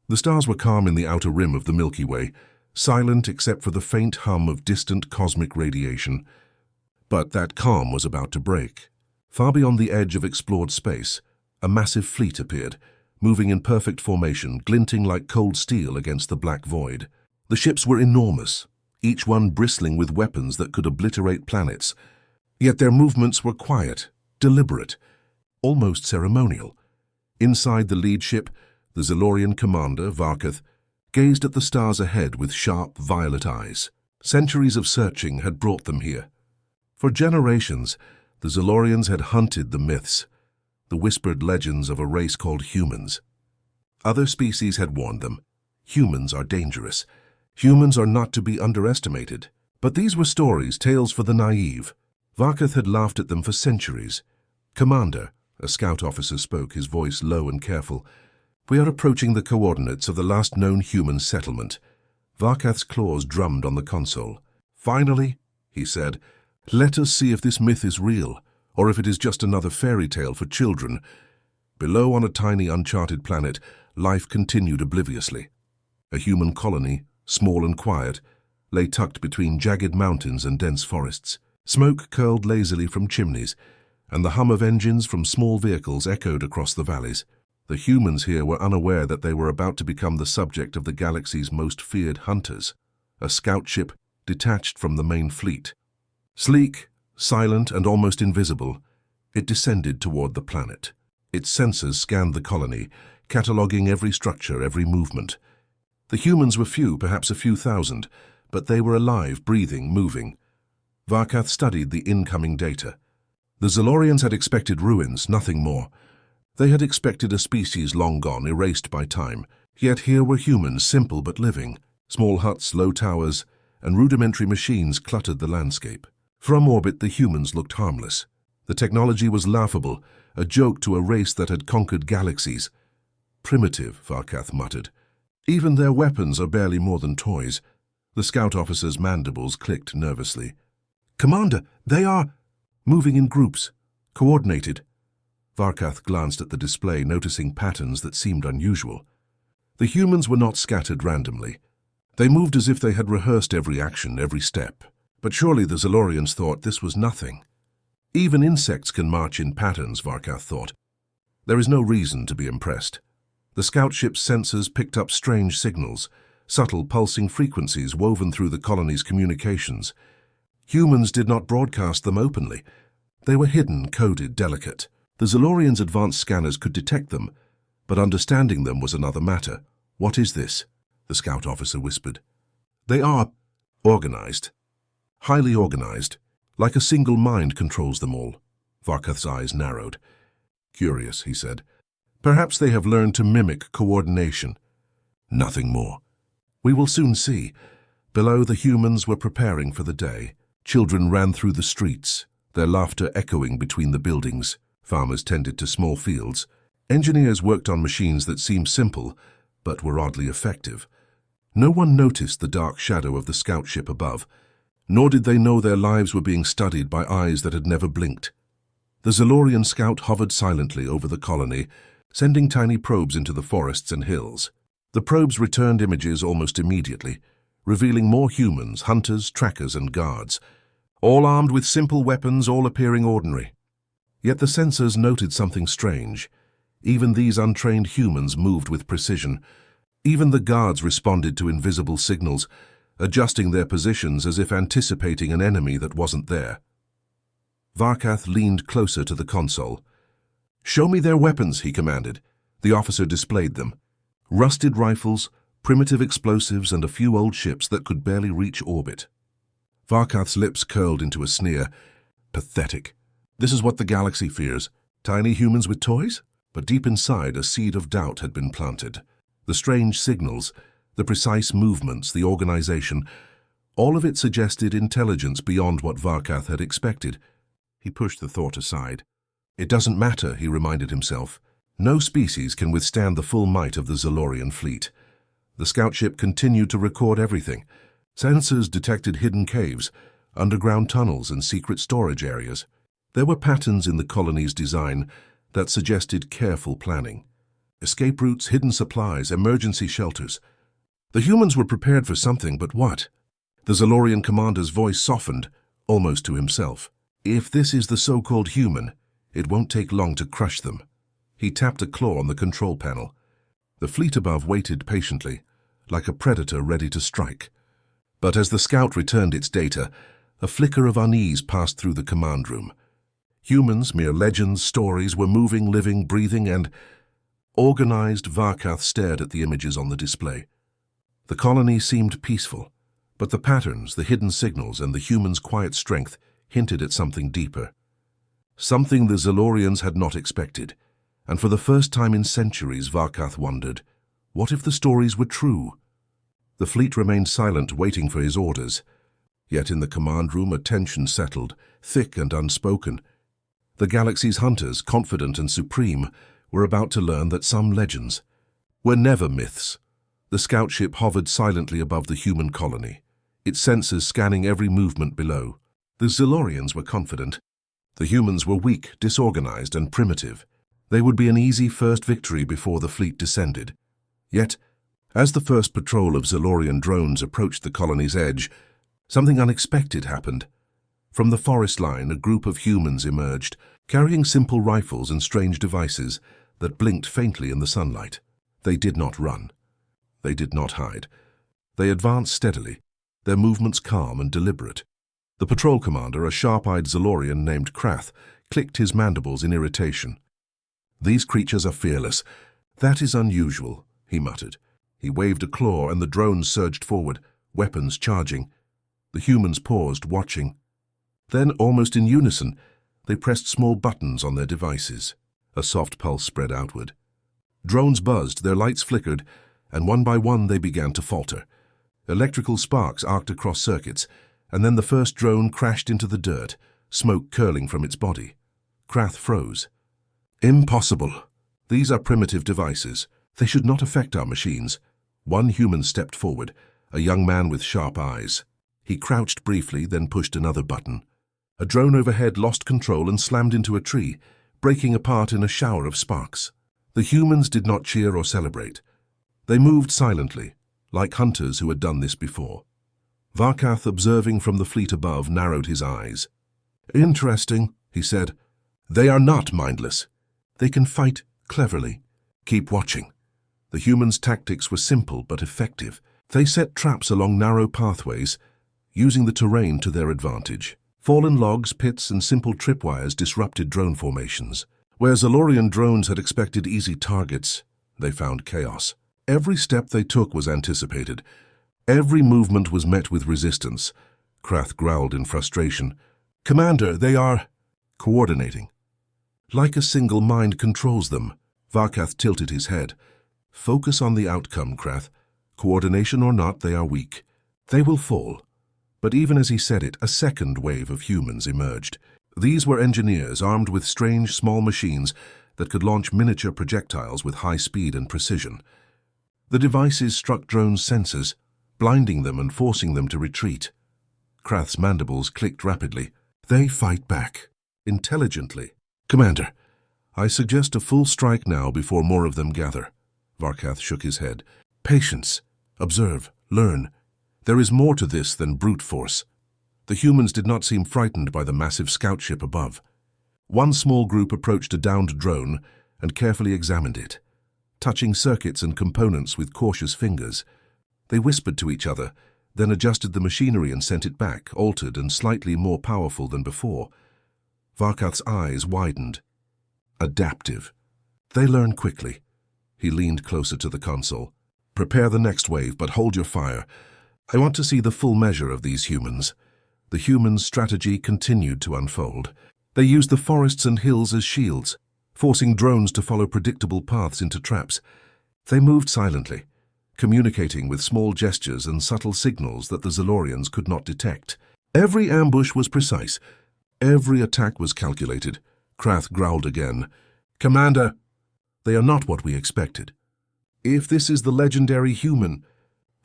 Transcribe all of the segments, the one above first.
The stars were calm in the outer rim of the Milky Way, silent except for the faint hum of distant cosmic radiation. But that calm was about to break. Far beyond the edge of explored space, a massive fleet appeared, moving in perfect formation, glinting like cold steel against the black void. The ships were enormous, each one bristling with weapons that could obliterate planets. Yet their movements were quiet, deliberate, almost ceremonial. Inside the lead ship, the Zalorian commander, Varkath, gazed at the stars ahead with sharp, violet eyes. Centuries of searching had brought them here. For generations, the Zalorians had hunted the myths, the whispered legends of a race called humans. Other species had warned them. Humans are dangerous. Humans are not to be underestimated. But these were stories, tales for the naive. Varkath had laughed at them for centuries. "Commander," a scout officer spoke, his voice low and careful, "we are approaching the coordinates of the last known human settlement." Varkath's claws drummed on the console. "Finally," he said, "let us see if this myth is real, or if it is just another fairy tale for children." Below, on a tiny uncharted planet, life continued obliviously. A human colony, small and quiet, lay tucked between jagged mountains and dense forests. Smoke curled lazily from chimneys, and the hum of engines from small vehicles echoed across the valleys. The humans here were unaware that they were about to become the subject of the galaxy's most feared hunters, a scout ship detached from the main fleet. Sleek, silent, and almost invisible, it descended toward the planet. Its sensors scanned the colony, cataloging every structure, every movement. The humans were few, perhaps a few thousand, but they were alive, breathing, moving. Varkath studied the incoming data. The Zalorians had expected ruins, nothing more. They had expected a species long gone, erased by time. Yet here were humans, simple but living. Small huts, low towers, and rudimentary machines cluttered the landscape. From orbit, the humans looked harmless. The technology was laughable, a joke to a race that had conquered galaxies. "Primitive," Varkath muttered. "Even their weapons are barely more than toys." The scout officer's mandibles clicked nervously. "Commander, they are moving in groups, coordinated." Varkath glanced at the display, noticing patterns that seemed unusual. The humans were not scattered randomly. They moved as if they had rehearsed every action, every step. But surely the Zalorians thought this was nothing. Even insects can march in patterns, Varkath thought. There is no reason to be impressed. The scout ship's sensors picked up strange signals, subtle pulsing frequencies woven through the colony's communications. Humans did not broadcast them openly. They were hidden, coded, delicate. The Zalorians' advanced scanners could detect them, but understanding them was another matter. "What is this?" the scout officer whispered. "They are organized. Highly organized. Like a single mind controls them all." Varkath's eyes narrowed. "Curious," he said. "Perhaps they have learned to mimic coordination." "Nothing more." "We will soon see." Below, the humans were preparing for the day. Children ran through the streets, their laughter echoing between the buildings. Farmers tended to small fields. Engineers worked on machines that seemed simple, but were oddly effective. No one noticed the dark shadow of the scout ship above, nor did they know their lives were being studied by eyes that had never blinked. The Zalorian scout hovered silently over the colony, sending tiny probes into the forests and hills. The probes returned images almost immediately, revealing more humans, hunters, trackers, and guards, all armed with simple weapons, all appearing ordinary. Yet the sensors noted something strange. Even these untrained humans moved with precision. Even the guards responded to invisible signals, adjusting their positions as if anticipating an enemy that wasn't there. Varkath leaned closer to the console. "Show me their weapons," he commanded. The officer displayed them. Rusted rifles, primitive explosives, and a few old ships that could barely reach orbit. Varkath's lips curled into a sneer. Pathetic. This is what the galaxy fears. Tiny humans with toys? But deep inside, a seed of doubt had been planted. The strange signals, the precise movements, the organization, all of it suggested intelligence beyond what Varkath had expected. He pushed the thought aside. "It doesn't matter," he reminded himself. "No species can withstand the full might of the Zalorian fleet." The scout ship continued to record everything. Sensors detected hidden caves, underground tunnels, and secret storage areas. There were patterns in the colony's design that suggested careful planning. Escape routes, hidden supplies, emergency shelters. The humans were prepared for something, but what? The Zalorian commander's voice softened, almost to himself. If this is the so-called human, it won't take long to crush them. He tapped a claw on the control panel. The fleet above waited patiently, like a predator ready to strike. But as the scout returned its data, a flicker of unease passed through the command room. Humans, mere legends, stories, were moving, living, breathing, and organized. Varkath stared at the images on the display. The colony seemed peaceful, but the patterns, the hidden signals, and the humans' quiet strength hinted at something deeper. Something the Zalorians had not expected, and for the first time in centuries, Varkath wondered, what if the stories were true? The fleet remained silent, waiting for his orders. Yet in the command room, a tension settled, thick and unspoken. The galaxy's hunters, confident and supreme, were about to learn that some legends were never myths. The scout ship hovered silently above the human colony, its sensors scanning every movement below. The Zalorians were confident. The humans were weak, disorganized, and primitive. They would be an easy first victory before the fleet descended. Yet, as the first patrol of Zalorian drones approached the colony's edge, something unexpected happened. From the forest line, a group of humans emerged, carrying simple rifles and strange devices that blinked faintly in the sunlight. They did not run. They did not hide. They advanced steadily, their movements calm and deliberate. The patrol commander, a sharp-eyed Zalorian named Krath, clicked his mandibles in irritation. "These creatures are fearless. That is unusual," he muttered. He waved a claw and the drones surged forward, weapons charging. The humans paused, watching. Then, almost in unison, they pressed small buttons on their devices. A soft pulse spread outward. Drones buzzed, their lights flickered, and one by one they began to falter. Electrical sparks arced across circuits, and then the first drone crashed into the dirt, smoke curling from its body. Krath froze. "Impossible. These are primitive devices. They should not affect our machines." One human stepped forward, a young man with sharp eyes. He crouched briefly, then pushed another button. A drone overhead lost control and slammed into a tree, breaking apart in a shower of sparks. The humans did not cheer or celebrate. They moved silently, like hunters who had done this before. Varkath, observing from the fleet above, narrowed his eyes. "Interesting," he said. "They are not mindless. They can fight cleverly. Keep watching." The humans' tactics were simple but effective. They set traps along narrow pathways, using the terrain to their advantage. Fallen logs, pits, and simple tripwires disrupted drone formations. Where Zalorian drones had expected easy targets, they found chaos. Every step they took was anticipated. Every movement was met with resistance. Krath growled in frustration. "Commander, they are coordinating. Like a single mind controls them." Varkath tilted his head. "Focus on the outcome, Krath. Coordination or not, they are weak. They will fall." But even as he said it, a second wave of humans emerged. These were engineers armed with strange small machines that could launch miniature projectiles with high speed and precision. The devices struck drones' sensors, blinding them and forcing them to retreat. Krath's mandibles clicked rapidly. "They fight back. Intelligently." "Commander, I suggest a full strike now before more of them gather." Varkath shook his head. "Patience. Observe. Learn. There is more to this than brute force." The humans did not seem frightened by the massive scout ship above. One small group approached a downed drone and carefully examined it, touching circuits and components with cautious fingers. They whispered to each other, then adjusted the machinery and sent it back, altered and slightly more powerful than before. Varkath's eyes widened. Adaptive. They learn quickly. He leaned closer to the console. "Prepare the next wave, but hold your fire. I want to see the full measure of these humans." The humans' strategy continued to unfold. They used the forests and hills as shields, forcing drones to follow predictable paths into traps. They moved silently, communicating with small gestures and subtle signals that the Zalorians could not detect. Every ambush was precise. Every attack was calculated. Krath growled again. "Commander, they are not what we expected." "If this is the legendary human,"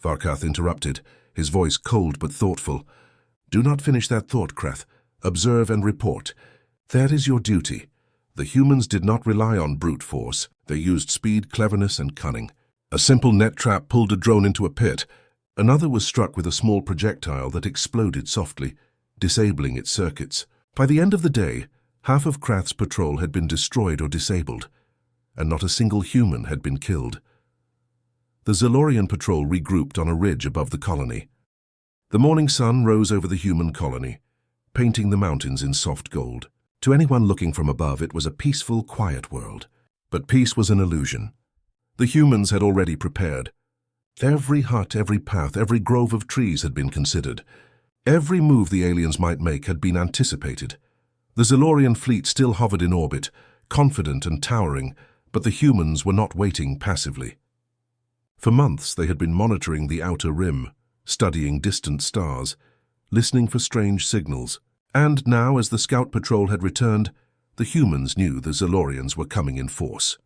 Varkath interrupted, his voice cold but thoughtful. "Do not finish that thought, Krath. Observe and report. That is your duty. The humans did not rely on brute force. They used speed, cleverness, and cunning. A simple net trap pulled a drone into a pit. Another was struck with a small projectile that exploded softly, disabling its circuits. By the end of the day, half of Krath's patrol had been destroyed or disabled, and not a single human had been killed. The Zalorian patrol regrouped on a ridge above the colony. The morning sun rose over the human colony, painting the mountains in soft gold. To anyone looking from above, it was a peaceful, quiet world. But peace was an illusion. The humans had already prepared. Every hut, every path, every grove of trees had been considered. Every move the aliens might make had been anticipated. The Zalorian fleet still hovered in orbit, confident and towering, but the humans were not waiting passively. For months they had been monitoring the outer rim, studying distant stars, listening for strange signals. And now, as the scout patrol had returned, the humans knew the Zalorians were coming in force.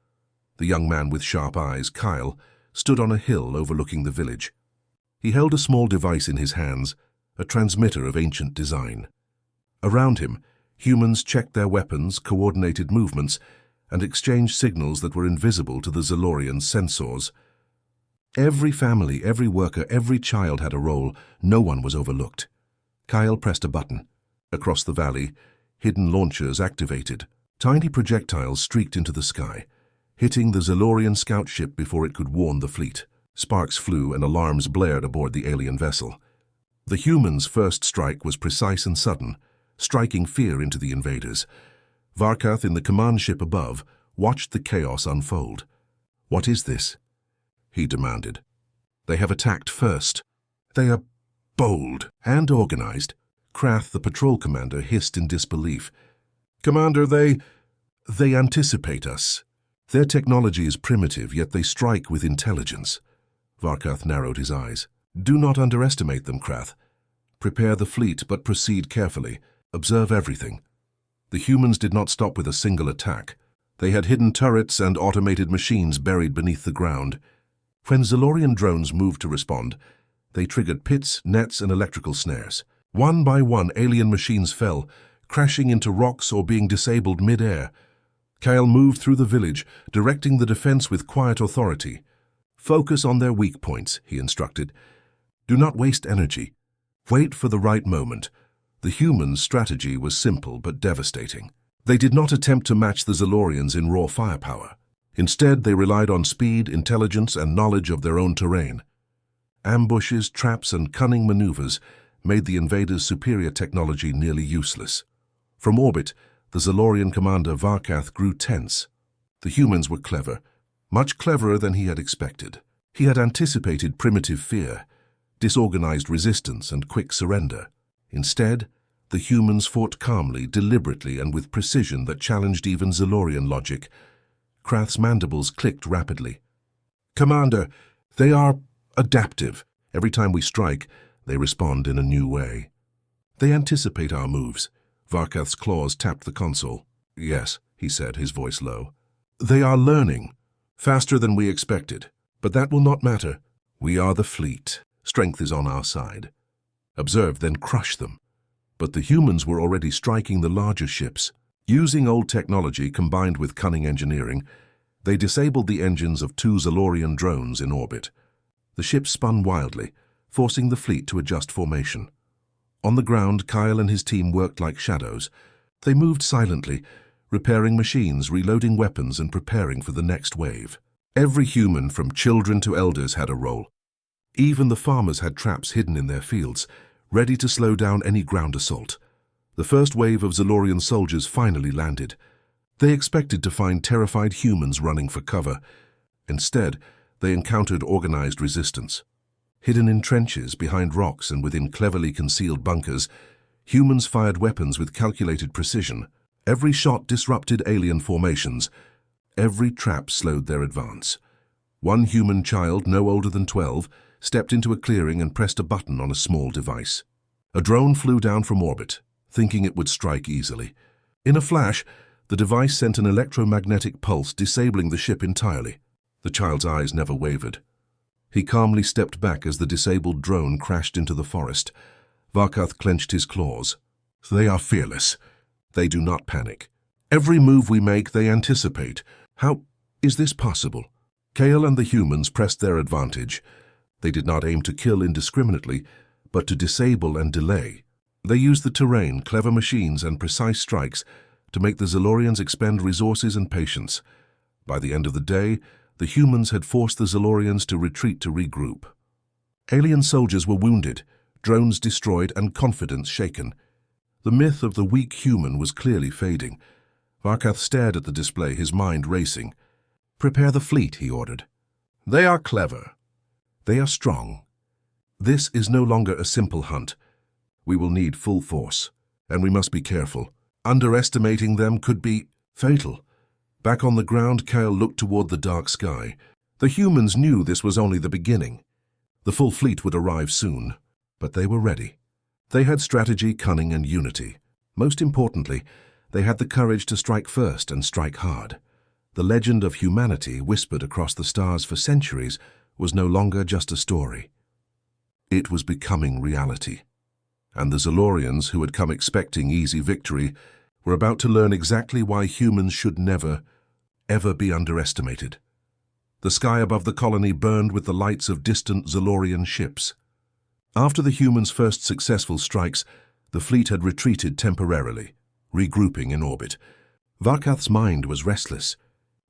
The young man with sharp eyes, Kyle, stood on a hill overlooking the village. He held a small device in his hands, a transmitter of ancient design. Around him, humans checked their weapons, coordinated movements, and exchanged signals that were invisible to the Zalorian sensors. Every family, every worker, every child had a role. No one was overlooked. Kyle pressed a button. Across the valley, hidden launchers activated. Tiny projectiles streaked into the sky, hitting the Zalorian scout ship before it could warn the fleet. Sparks flew and alarms blared aboard the alien vessel. The humans' first strike was precise and sudden, striking fear into the invaders. Varkath, in the command ship above, watched the chaos unfold. "What is this?" he demanded. "They have attacked first. They are bold and organized." Krath, the patrol commander, hissed in disbelief. "Commander, they anticipate us. Their technology is primitive, yet they strike with intelligence." Varkath narrowed his eyes. "Do not underestimate them, Krath. Prepare the fleet, but proceed carefully. Observe everything." The humans did not stop with a single attack. They had hidden turrets and automated machines buried beneath the ground. When Zalorian drones moved to respond, they triggered pits, nets, and electrical snares. One by one, alien machines fell, crashing into rocks or being disabled mid-air. Kyle moved through the village, directing the defense with quiet authority. "Focus on their weak points," he instructed. "Do not waste energy. Wait for the right moment." The humans' strategy was simple but devastating. They did not attempt to match the Zalorians in raw firepower. Instead, they relied on speed, intelligence, and knowledge of their own terrain. Ambushes, traps, and cunning maneuvers made the invaders' superior technology nearly useless. From orbit, the Zalorian commander Varkath grew tense. The humans were clever, much cleverer than he had expected. He had anticipated primitive fear, disorganized resistance, and quick surrender. Instead, the humans fought calmly, deliberately, and with precision that challenged even Zalorian logic. Krath's mandibles clicked rapidly. "Commander, they are adaptive. Every time we strike, they respond in a new way. They anticipate our moves." Varkath's claws tapped the console. "Yes," he said, his voice low. "They are learning, faster than we expected. But that will not matter. We are the fleet. Strength is on our side. Observe, then crush them." But the humans were already striking the larger ships. Using old technology combined with cunning engineering, they disabled the engines of 2 Zalorian drones in orbit. The ships spun wildly, forcing the fleet to adjust formation. On the ground, Kyle and his team worked like shadows. They moved silently, repairing machines, reloading weapons, and preparing for the next wave. Every human, from children to elders, had a role. Even the farmers had traps hidden in their fields, ready to slow down any ground assault. The first wave of Zalorian soldiers finally landed. They expected to find terrified humans running for cover. Instead, they encountered organized resistance. Hidden in trenches, behind rocks, and within cleverly concealed bunkers, humans fired weapons with calculated precision. Every shot disrupted alien formations. Every trap slowed their advance. One human child, no older than 12, stepped into a clearing and pressed a button on a small device. A drone flew down from orbit, thinking it would strike easily. In a flash, the device sent an electromagnetic pulse, disabling the ship entirely. The child's eyes never wavered. He calmly stepped back as the disabled drone crashed into the forest. Varkath clenched his claws. "They are fearless. They do not panic. Every move we make, they anticipate. How Is this possible? Kale and the humans pressed their advantage. They did not aim to kill indiscriminately, but to disable and delay. They used the terrain, clever machines, and precise strikes to make the Zalorians expend resources and patience. By the end of the day, the humans had forced the Zalorians to retreat to regroup. Alien soldiers were wounded, drones destroyed, and confidence shaken. The myth of the weak human was clearly fading. Varkath stared at the display, his mind racing. "Prepare the fleet," he ordered. "They are clever. They are strong. This is no longer a simple hunt. We will need full force, and we must be careful. Underestimating them could be fatal." Back on the ground, Kale looked toward the dark sky. The humans knew this was only the beginning. The full fleet would arrive soon, but they were ready. They had strategy, cunning, and unity. Most importantly, they had the courage to strike first and strike hard. The legend of humanity, whispered across the stars for centuries, was no longer just a story. It was becoming reality. And the Zalorians, who had come expecting easy victory, were about to learn exactly why humans should never, ever be underestimated. The sky above the colony burned with the lights of distant Zalorian ships. After the humans' first successful strikes, the fleet had retreated temporarily, regrouping in orbit. Varkath's mind was restless.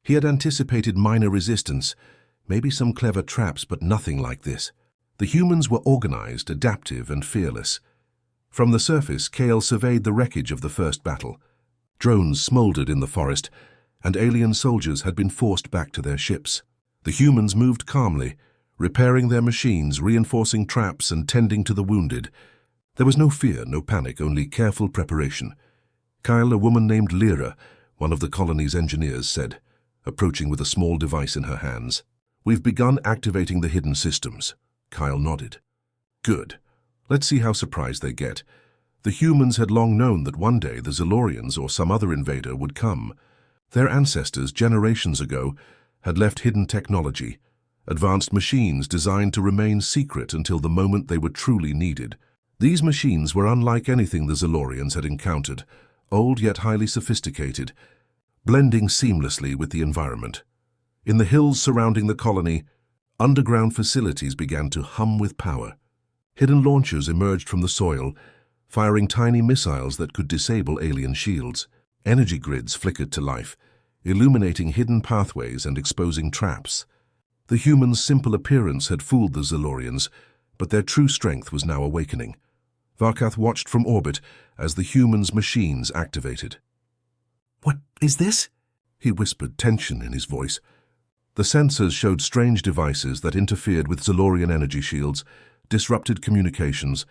He had anticipated minor resistance, maybe some clever traps, but nothing like this. The humans were organized, adaptive, and fearless. From the surface, Kale surveyed the wreckage of the first battle. Drones smoldered in the forest, and alien soldiers had been forced back to their ships. The humans moved calmly, repairing their machines, reinforcing traps, and tending to the wounded. There was no fear, no panic, only careful preparation. Kyle, a woman named Lyra, one of the colony's engineers, said, approaching with a small device in her hands. "We've begun activating the hidden systems." Kyle nodded. "Good. Let's see how surprised they get." The humans had long known that one day the Zalorians or some other invader would come. Their ancestors, generations ago, had left hidden technology, advanced machines designed to remain secret until the moment they were truly needed. These machines were unlike anything the Zalorians had encountered, old yet highly sophisticated, blending seamlessly with the environment. In the hills surrounding the colony, underground facilities began to hum with power. Hidden launchers emerged from the soil, firing tiny missiles that could disable alien shields. Energy grids flickered to life, illuminating hidden pathways and exposing traps. The humans' simple appearance had fooled the Zalorians, but their true strength was now awakening. Varkath watched from orbit as the humans' machines activated. "What is this?" he whispered, tension in his voice. The sensors showed strange devices that interfered with Zalorian energy shields, disrupted communications,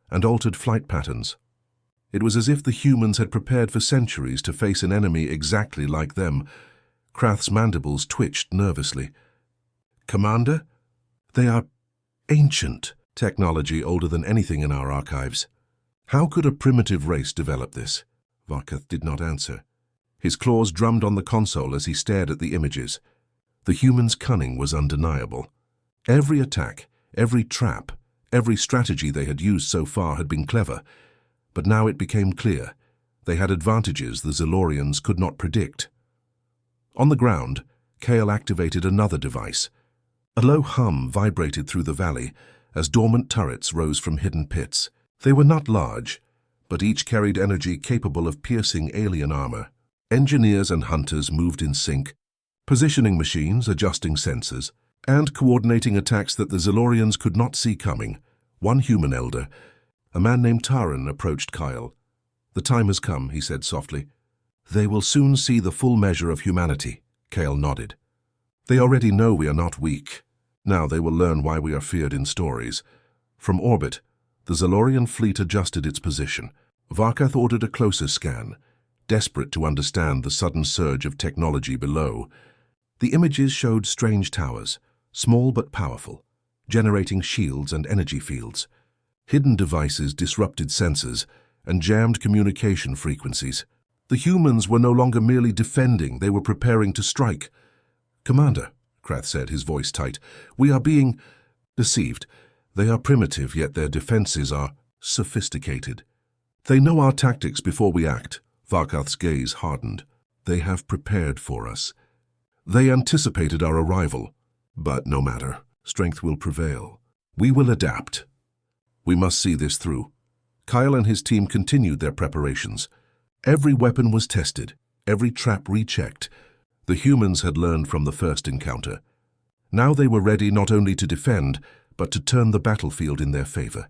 and altered flight patterns. It was as if the humans had prepared for centuries to face an enemy exactly like them. Krath's mandibles twitched nervously. "Commander? They are ancient technology, older than anything in our archives. How could a primitive race develop this?" Varkath did not answer. His claws drummed on the console as he stared at the images. The humans' cunning was undeniable. Every attack, every trap, every strategy they had used so far had been clever, but now it became clear they had advantages the Zalorians could not predict. On the ground, Kale activated another device. A low hum vibrated through the valley as dormant turrets rose from hidden pits. They were not large, but each carried energy capable of piercing alien armor. Engineers and hunters moved in sync, positioning machines, adjusting sensors, and coordinating attacks that the Zalorians could not see coming. One human elder, a man named Taran, approached Kyle. "The time has come," he said softly. "They will soon see the full measure of humanity." Kale nodded. "They already know we are not weak. Now they will learn why we are feared in stories." From orbit, the Zalorian fleet adjusted its position. Varkath ordered a closer scan, desperate to understand the sudden surge of technology below. The images showed strange towers, small but powerful, generating shields and energy fields. Hidden devices disrupted sensors and jammed communication frequencies. The humans were no longer merely defending, they were preparing to strike. "Commander," Krath said, his voice tight, "we are being deceived. They are primitive, yet their defenses are sophisticated. They know our tactics before we act." Varkath's gaze hardened. "They have prepared for us. They anticipated our arrival. But no matter, strength will prevail. We will adapt. We must see this through. Kyle and his team continued their preparations. Every weapon was tested, every trap rechecked. The humans had learned from the first encounter. Now they were ready not only to defend, but to turn the battlefield in their favor.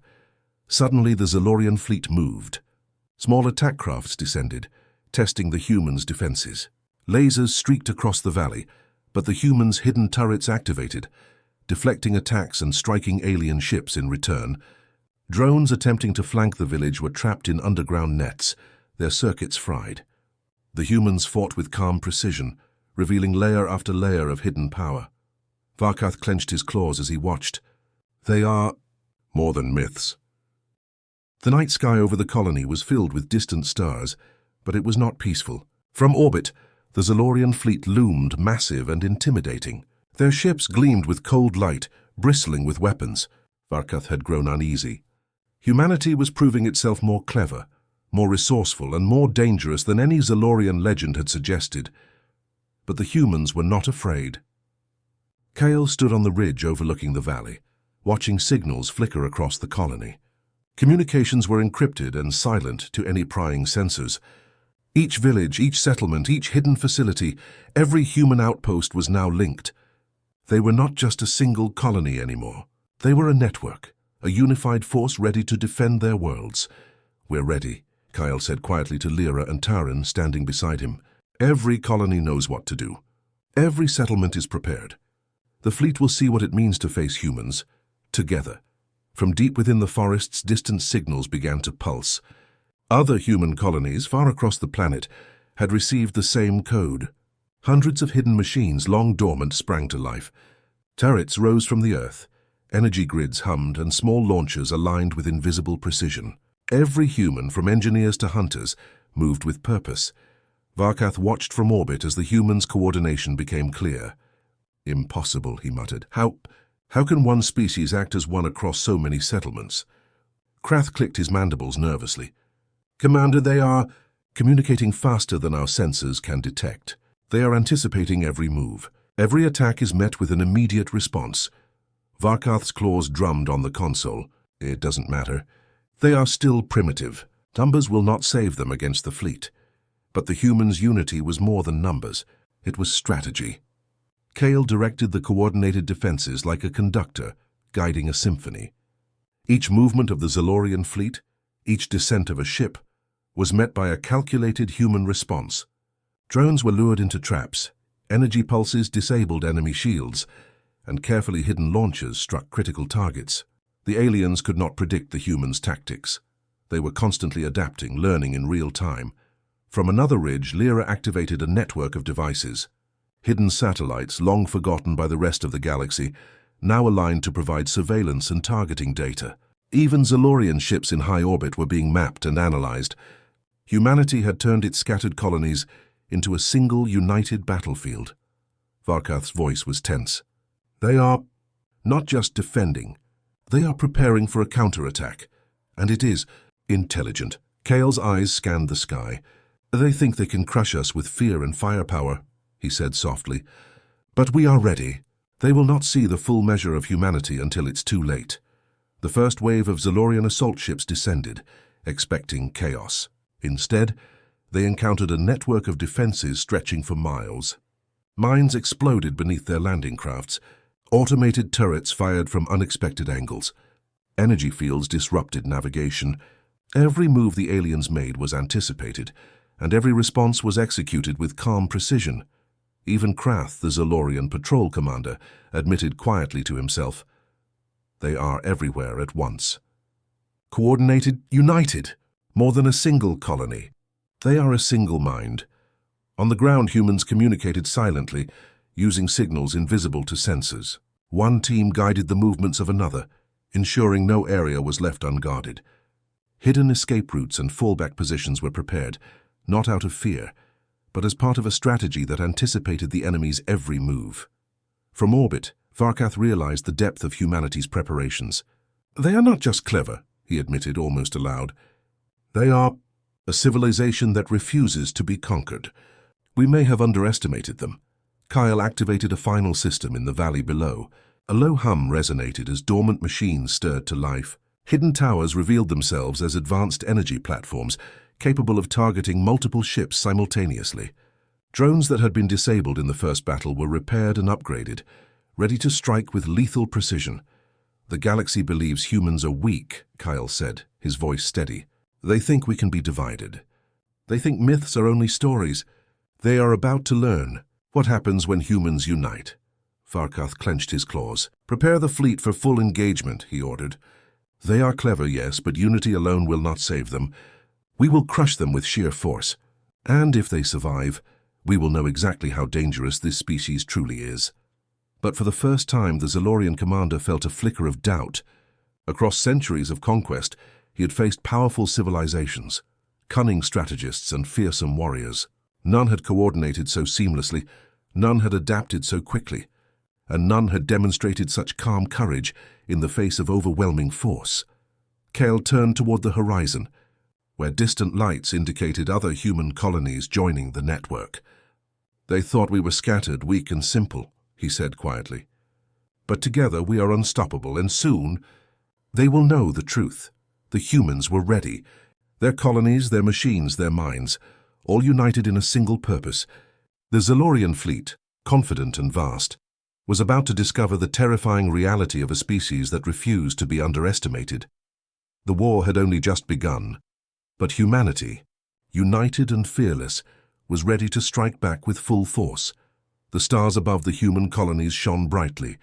Suddenly the Zalorian fleet moved. Small attack crafts descended, testing the humans' defenses. Lasers streaked across the valley, but the humans' hidden turrets activated, deflecting attacks and striking alien ships in return. Drones attempting to flank the village were trapped in underground nets, their circuits fried. The humans fought with calm precision, revealing layer after layer of hidden power. Varkath clenched his claws as he watched. They are more than myths. The night sky over the colony was filled with distant stars, but it was not peaceful. From orbit, the Zalorian fleet loomed massive and intimidating. Their ships gleamed with cold light, bristling with weapons. Varkath had grown uneasy. Humanity was proving itself more clever, more resourceful, and more dangerous than any Zalorian legend had suggested. But the humans were not afraid. Kale stood on the ridge overlooking the valley, watching signals flicker across the colony. Communications were encrypted and silent to any prying sensors. Each village, each settlement, each hidden facility, every human outpost was now linked. They were not just a single colony anymore. They were a network, a unified force ready to defend their worlds. "We're ready," Kyle said quietly to Lyra and Taran standing beside him. "Every colony knows what to do. Every settlement is prepared. The fleet will see what it means to face humans, together." From deep within the forests, distant signals began to pulse. Other human colonies, far across the planet, had received the same code. Hundreds of hidden machines, long dormant, sprang to life. Turrets rose from the earth. Energy grids hummed, and small launchers aligned with invisible precision. Every human, from engineers to hunters, moved with purpose. Varkath watched from orbit as the humans' coordination became clear. "Impossible," he muttered. How can one species act as one across so many settlements?" Krath clicked his mandibles nervously. "Commander, they are communicating faster than our sensors can detect. They are anticipating every move. Every attack is met with an immediate response." Varkath's claws drummed on the console. "It doesn't matter. They are still primitive. Numbers will not save them against the fleet." But the humans' unity was more than numbers. It was strategy. Kale directed the coordinated defenses like a conductor, guiding a symphony. Each movement of the Zalorian fleet, each descent of a ship, was met by a calculated human response. Drones were lured into traps, energy pulses disabled enemy shields, and carefully hidden launchers struck critical targets. The aliens could not predict the humans' tactics. They were constantly adapting, learning in real time. From another ridge, Lyra activated a network of devices. Hidden satellites, long forgotten by the rest of the galaxy, now aligned to provide surveillance and targeting data. Even Zalorian ships in high orbit were being mapped and analyzed. Humanity had turned its scattered colonies into a single, united battlefield. Varkath's voice was tense. "They are not just defending. They are preparing for a counterattack. And it is intelligent." Kale's eyes scanned the sky. "They think they can crush us with fear and firepower," he said softly. "But we are ready. They will not see the full measure of humanity until it's too late." The first wave of Zalorian assault ships descended, expecting chaos. Instead, they encountered a network of defenses stretching for miles. Mines exploded beneath their landing crafts. Automated turrets fired from unexpected angles. Energy fields disrupted navigation. Every move the aliens made was anticipated, and every response was executed with calm precision. Even Krath, the Zalorian patrol commander, admitted quietly to himself, "They are everywhere at once. Coordinated, united, more than a single colony. They are a single mind." On the ground, humans communicated silently, using signals invisible to sensors. One team guided the movements of another, ensuring no area was left unguarded. Hidden escape routes and fallback positions were prepared, not out of fear, but as part of a strategy that anticipated the enemy's every move. From orbit, Varkath realized the depth of humanity's preparations. "They are not just clever," he admitted almost aloud. "They are a civilization that refuses to be conquered. We may have underestimated them. Kyle activated a final system in the valley below. A low hum resonated as dormant machines stirred to life. Hidden towers revealed themselves as advanced energy platforms, capable of targeting multiple ships simultaneously. Drones that had been disabled in the first battle were repaired and upgraded, ready to strike with lethal precision. "The galaxy believes humans are weak," Kyle said, his voice steady. "They think we can be divided. They think myths are only stories. They are about to learn what happens when humans unite." Varkath clenched his claws. "Prepare the fleet for full engagement," he ordered. "They are clever, yes, but unity alone will not save them. We will crush them with sheer force. And if they survive, we will know exactly how dangerous this species truly is." But for the first time, the Zalorian commander felt a flicker of doubt. Across centuries of conquest, he had faced powerful civilizations, cunning strategists and fearsome warriors. None had coordinated so seamlessly, none had adapted so quickly, and none had demonstrated such calm courage in the face of overwhelming force. Kale turned toward the horizon, where distant lights indicated other human colonies joining the network. "They thought we were scattered, weak and simple," he said quietly. "But together we are unstoppable, and soon they will know the truth. The humans were ready. Their colonies, their machines, their minds, all united in a single purpose. The Zalorian fleet, confident and vast, was about to discover the terrifying reality of a species that refused to be underestimated. The war had only just begun, but humanity, united and fearless, was ready to strike back with full force. The stars above the human colonies shone brightly,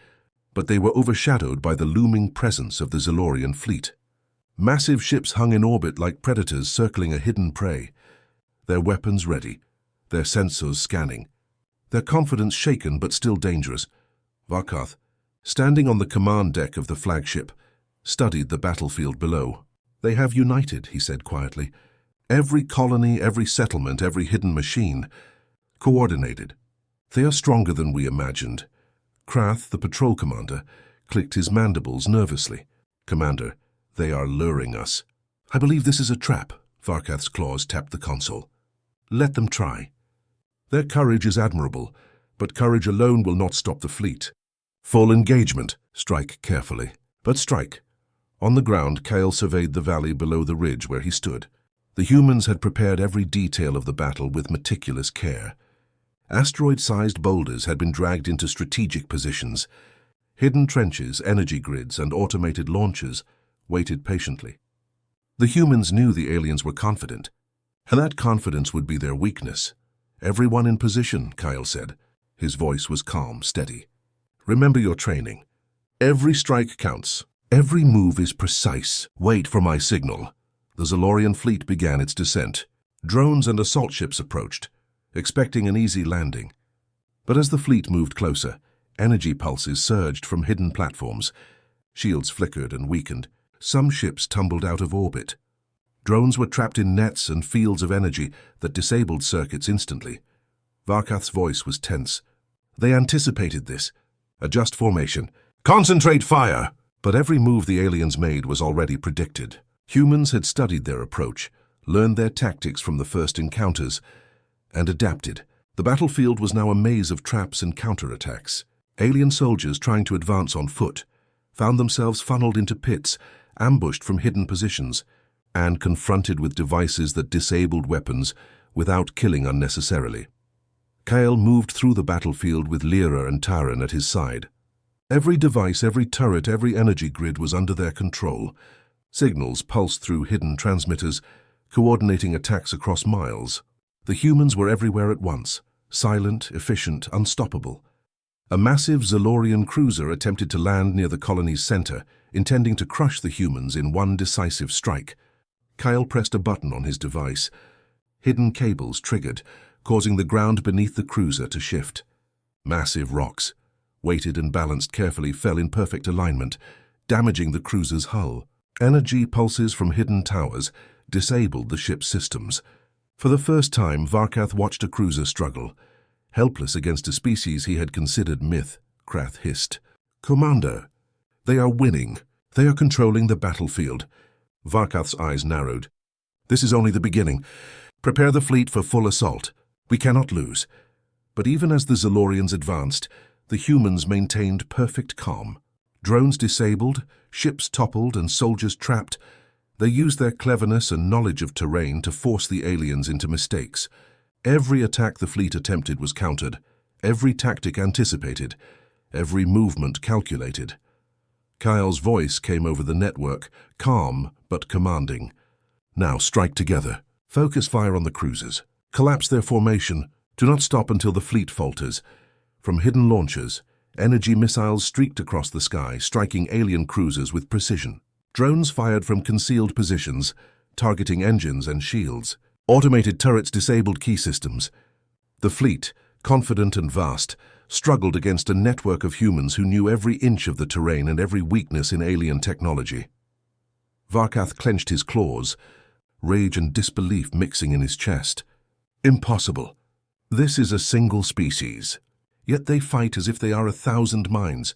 but they were overshadowed by the looming presence of the Zalorian fleet. Massive ships hung in orbit like predators circling a hidden prey, their weapons ready, their sensors scanning, their confidence shaken but still dangerous. Varkath, standing on the command deck of the flagship, studied the battlefield below. "They have united," he said quietly. "Every colony, every settlement, every hidden machine, coordinated. They are stronger than we imagined." Krath, the patrol commander, clicked his mandibles nervously. "Commander, they are luring us." "I believe this is a trap." Varkath's claws tapped the console. "Let them try. Their courage is admirable, but courage alone will not stop the fleet. Full engagement. Strike carefully, but strike." On the ground, Kale surveyed the valley below the ridge where he stood. The humans had prepared every detail of the battle with meticulous care. Asteroid-sized boulders had been dragged into strategic positions. Hidden trenches, energy grids, and automated launchers waited patiently. The humans knew the aliens were confident, and that confidence would be their weakness. "Everyone in position," Kyle said. His voice was calm, steady. "Remember your training. Every strike counts. Every move is precise. Wait for my signal." The Zalorian fleet began its descent. Drones and assault ships approached, expecting an easy landing. But as the fleet moved closer, energy pulses surged from hidden platforms. Shields flickered and weakened. Some ships tumbled out of orbit. Drones were trapped in nets and fields of energy that disabled circuits instantly. Varkath's voice was tense. They anticipated this. "Adjust formation. Concentrate fire!" But every move the aliens made was already predicted. Humans had studied their approach, learned their tactics from the first encounters, and adapted. The battlefield was now a maze of traps and counterattacks. Alien soldiers trying to advance on foot found themselves funneled into pits, ambushed from hidden positions, and confronted with devices that disabled weapons without killing unnecessarily. Kale moved through the battlefield with Lyra and Taran at his side. Every device, every turret, every energy grid was under their control. Signals pulsed through hidden transmitters, coordinating attacks across miles. The humans were everywhere at once, silent, efficient, unstoppable. A massive Zalorian cruiser attempted to land near the colony's center, intending to crush the humans in one decisive strike. Kyle pressed a button on his device. Hidden cables triggered, causing the ground beneath the cruiser to shift. Massive rocks, weighted and balanced carefully, fell in perfect alignment, damaging the cruiser's hull. Energy pulses from hidden towers disabled the ship's systems. For the first time, Varkath watched a cruiser struggle. Helpless against a species he had considered myth, Krath hissed. "Commander, they are winning. They are controlling the battlefield." Varkath's eyes narrowed. "This is only the beginning. Prepare the fleet for full assault. We cannot lose." But even as the Zalorians advanced, the humans maintained perfect calm. Drones disabled, ships toppled, and soldiers trapped, they used their cleverness and knowledge of terrain to force the aliens into mistakes. Every attack the fleet attempted was countered, every tactic anticipated, every movement calculated. Kyle's voice came over the network, calm but commanding. Now strike together. Focus fire on the cruisers. Collapse their formation. Do not stop until the fleet falters. From hidden launchers, energy missiles streaked across the sky, striking alien cruisers with precision. Drones fired from concealed positions, targeting engines and shields. Automated turrets disabled key systems. The fleet, confident and vast, struggled against a network of humans who knew every inch of the terrain and every weakness in alien technology. Varkath clenched his claws, rage and disbelief mixing in his chest. Impossible. This is a single species. Yet they fight as if they are 1,000 minds.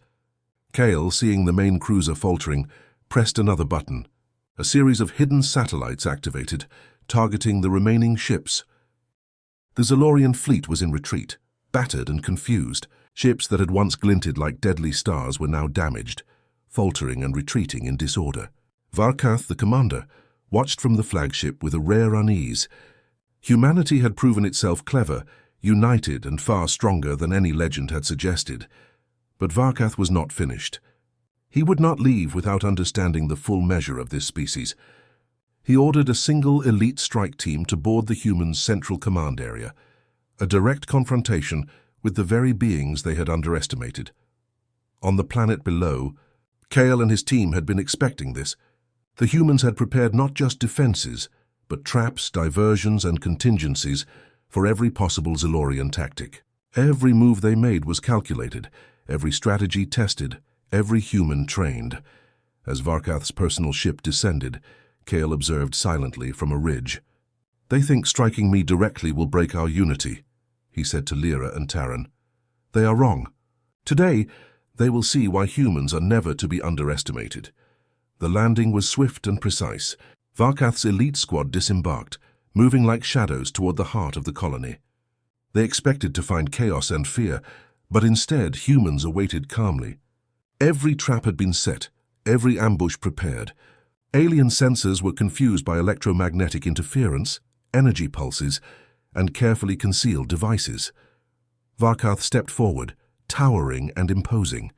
Kale, seeing the main cruiser faltering, pressed another button. A series of hidden satellites activated, targeting the remaining ships. The Zalorian fleet was in retreat, battered and confused. Ships that had once glinted like deadly stars were now damaged, faltering and retreating in disorder. Varkath, the commander, watched from the flagship with a rare unease. Humanity had proven itself clever, united and far stronger than any legend had suggested. But Varkath was not finished. He would not leave without understanding the full measure of this species. He ordered a single elite strike team to board the humans' central command area, a direct confrontation with the very beings they had underestimated. On the planet below, Kale and his team had been expecting this. The humans had prepared not just defenses, but traps, diversions, and contingencies for every possible Zalorian tactic. Every move they made was calculated, every strategy tested, every human trained. As Varkath's personal ship descended, Kale observed silently from a ridge. "They think striking me directly will break our unity," he said to Lyra and Taran. "They are wrong. Today, they will see why humans are never to be underestimated." The landing was swift and precise. Varkath's elite squad disembarked, moving like shadows toward the heart of the colony. They expected to find chaos and fear, but instead humans awaited calmly. Every trap had been set, every ambush prepared. Alien sensors were confused by electromagnetic interference, energy pulses, and carefully concealed devices. Varkath stepped forward, towering and imposing.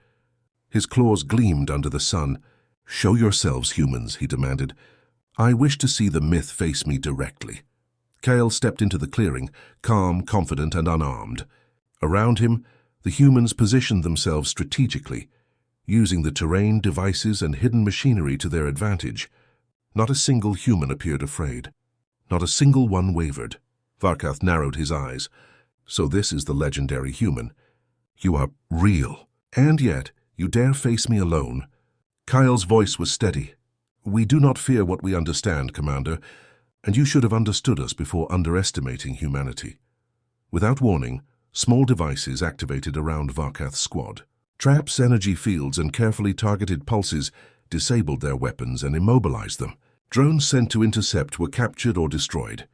His claws gleamed under the sun. "Show yourselves, humans," he demanded. "I wish to see the myth face me directly." Kale stepped into the clearing, calm, confident, and unarmed. Around him, the humans positioned themselves strategically, using the terrain, devices, and hidden machinery to their advantage. Not a single human appeared afraid. Not a single one wavered. Varkath narrowed his eyes. "So this is the legendary human. You are real. And yet, you dare face me alone." Kyle's voice was steady. "We do not fear what we understand, Commander, and you should have understood us before underestimating humanity." Without warning, small devices activated around Varkath's squad. Traps, energy fields, and carefully targeted pulses disabled their weapons and immobilized them. Drones sent to intercept were captured or destroyed.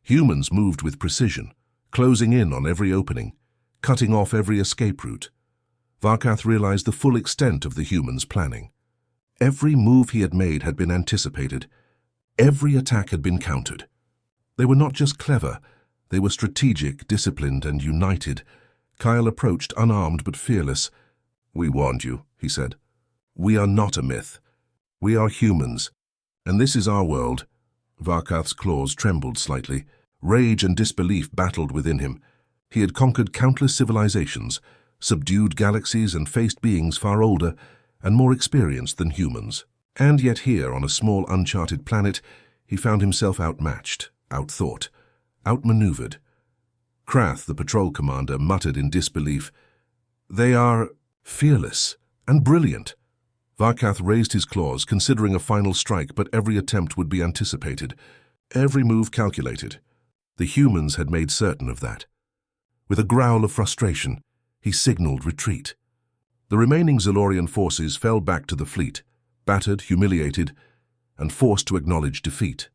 Humans moved with precision, closing in on every opening, cutting off every escape route. Varkath realized the full extent of the humans' planning. Every move he had made had been anticipated. Every attack had been countered. They were not just clever, they were strategic, disciplined, and united. Kyle approached, unarmed but fearless. "We warned you," he said. "We are not a myth. We are humans, and this is our world." Varkath's claws trembled slightly. Rage and disbelief battled within him. He had conquered countless civilizations, subdued galaxies, and faced beings far older and more experienced than humans. And yet here, on a small uncharted planet, he found himself outmatched, outthought, outmaneuvered. Krath, the patrol commander, muttered in disbelief, "They are fearless and brilliant." Varkath raised his claws, considering a final strike, but every attempt would be anticipated, every move calculated. The humans had made certain of that. With a growl of frustration, he signaled retreat. The remaining Zalorian forces fell back to the fleet, battered, humiliated, and forced to acknowledge defeat.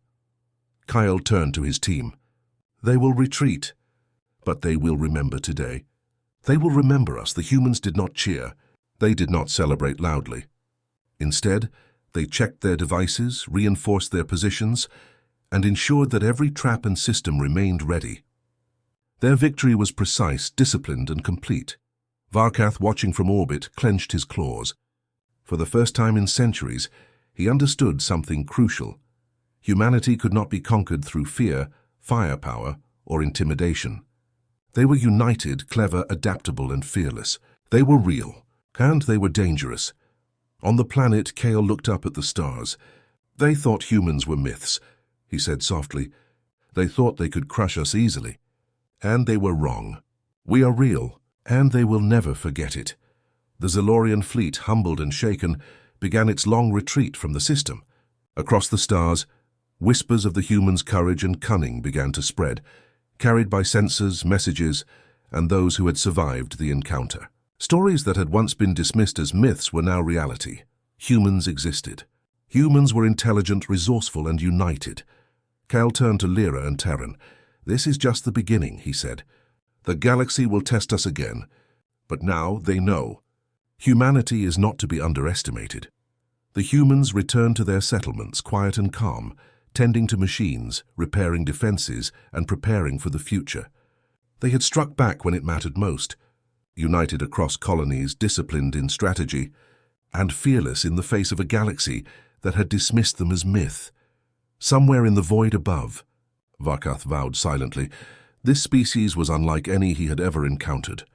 Kyle turned to his team. "They will retreat. But they will remember today. They will remember us. The humans did not cheer. They did not celebrate loudly. Instead, they checked their devices, reinforced their positions, and ensured that every trap and system remained ready. Their victory was precise, disciplined, and complete. Varkath, watching from orbit, clenched his claws. For the first time in centuries, he understood something crucial. Humanity could not be conquered through fear, firepower, or intimidation. They were united, clever, adaptable, and fearless. They were real, and they were dangerous. On the planet, Kale looked up at the stars. They thought humans were myths, he said softly. They thought they could crush us easily. And they were wrong. We are real, and they will never forget it. The Zalorian fleet, humbled and shaken, began its long retreat from the system. Across the stars, whispers of the humans' courage and cunning began to spread, carried by sensors, messages, and those who had survived the encounter. Stories that had once been dismissed as myths were now reality. Humans existed. Humans were intelligent, resourceful, and united. Cal turned to Lyra and Terran. "This is just the beginning," he said. "The galaxy will test us again. But now they know. Humanity is not to be underestimated." The humans returned to their settlements, quiet and calm, tending to machines, repairing defenses, and preparing for the future. They had struck back when it mattered most, united across colonies, disciplined in strategy, and fearless in the face of a galaxy that had dismissed them as myth. Somewhere in the void above, Varkath vowed silently, this species was unlike any he had ever encountered.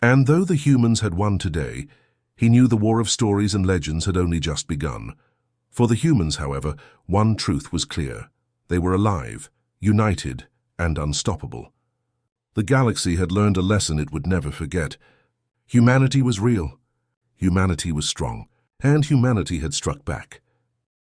And though the humans had won today, he knew the war of stories and legends had only just begun. For the humans, however, one truth was clear. They were alive, united, and unstoppable. The galaxy had learned a lesson it would never forget. Humanity was real, humanity was strong, and humanity had struck back.